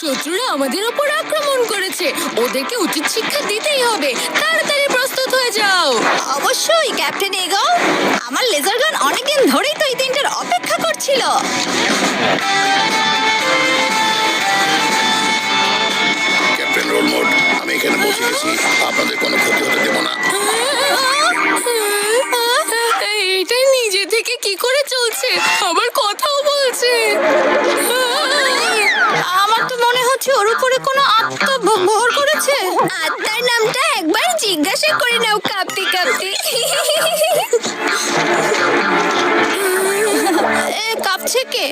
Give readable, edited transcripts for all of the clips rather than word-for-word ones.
শত্রুরা আমাদের ওপর আক্রমণ করেছে, ওদেরকে উচিত শিক্ষা দিতেই হবে। তাড়াতাড়ি প্রস্তুত হয়ে যাও। অবশ্যই ক্যাপ্টেন এগো, আমার লেজার গান অনেকদিন ধরেই তো এই দিনটার অপেক্ষা করছিল। ক্যাপ্টেন রোল মোড, আমি এখানে পৌঁছে গেছি। আপনাদের কোনো ক্ষতি হতে দেবো না। এইটাই নিজে থেকে কি করে চলছে, আবার কথাও বলছে। আমার তো মনে হচ্ছে ওর উপরে কোনো আত্মা ভর করেছে। আত্মার নামটা একবার জিজ্ঞাসা করে নাও কাঁপতে কাঁপতে। কাঁপছে কে?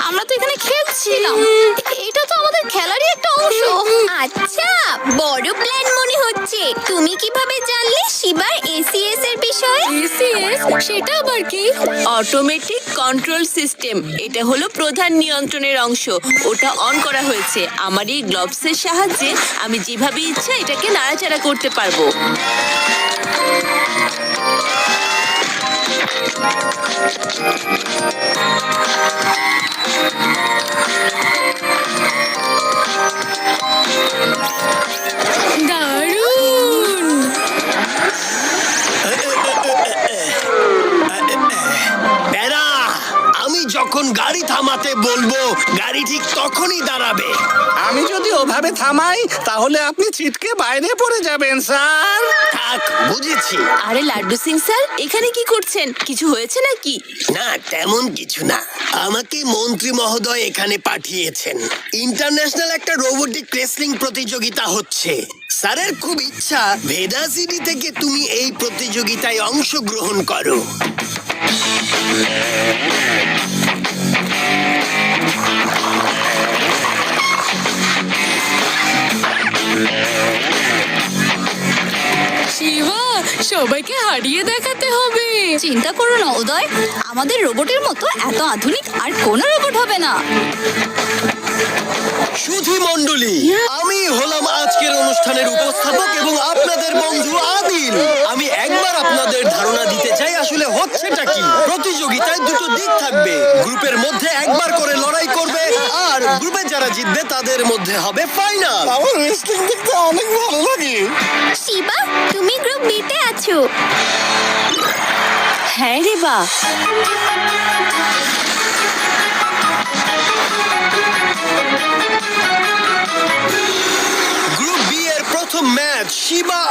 আমরা তো এখানে খেলছিলাম, এটা তো আমাদের খেলারই একটা অংশ। আচ্ছা, বড় প্ল্যান মনে হচ্ছে। তুমি কিভাবে জানলে শিবার এসিএস এর বিষয়ে? এসিএস, সেটা আবার কি? Automatic control system. এটা হলো প্রধান নিয়ন্ত্রণের অংশ। ওটা অন করা হয়েছে। আমার এই গ্লোভসের সাহায্যে আমি যেভাবে ইচ্ছা এটাকে নাড়াচাড়া করতে পারবো। দারুণ! বেড়া, আমি যখন গাড়ি থামাতে বলবো গাড়ি ঠিক তখনই দাঁড়াবে। আমি যদি ওভাবে থামাই তাহলে আপনি ছিটকে বাইরে পড়ে যাবেন স্যার। থাক, বুঝেছি। আরে লাড্ডু সিং স্যার, এখানে কি করছেন? কিছু হয়েছে নাকি? না, তেমন কিছু না। আমাকে মন্ত্রী মহোদয় এখানে পাঠিয়েছেন। ইন্টারন্যাশনাল একটা রোবোটিক রেসলিং প্রতিযোগিতা হচ্ছে। স্যারের খুব ইচ্ছা ভেদা সিটি থেকে তুমি এই প্রতিযোগিতায় অংশগ্রহণ করো। শিবা, সবাইকে হারিয়ে দেখাতে হবে। চিন্তা করো না উদয়, আমাদের রোবটের মতো এত আধুনিক আর কোনো রোবট হবে না। সুধী মণ্ডলী, আমি হলাম আজকের অনুষ্ঠানের উপস্থাপক এবং আপনাদের বন্ধু আদিল। আমি একবার আপনাদের ধারণা দিতে চাই আসলে হচ্ছেটা কি। প্রতিযোগিতায় দুটো দিক থাকবে। গ্রুপের মধ্যে একবার করে লড়াই করবে, আর গ্রুপে যারা জিতবে তাদের মধ্যে হবে ফাইনাল। আমার রেসলিং দেখতে অনেক ভালো লাগে। শিবা, তুমি গ্রুপ বিতে আছো। হ্যাঁ রে বা। গ্রুপ বি এর প্রথম ম্যাচ শিবা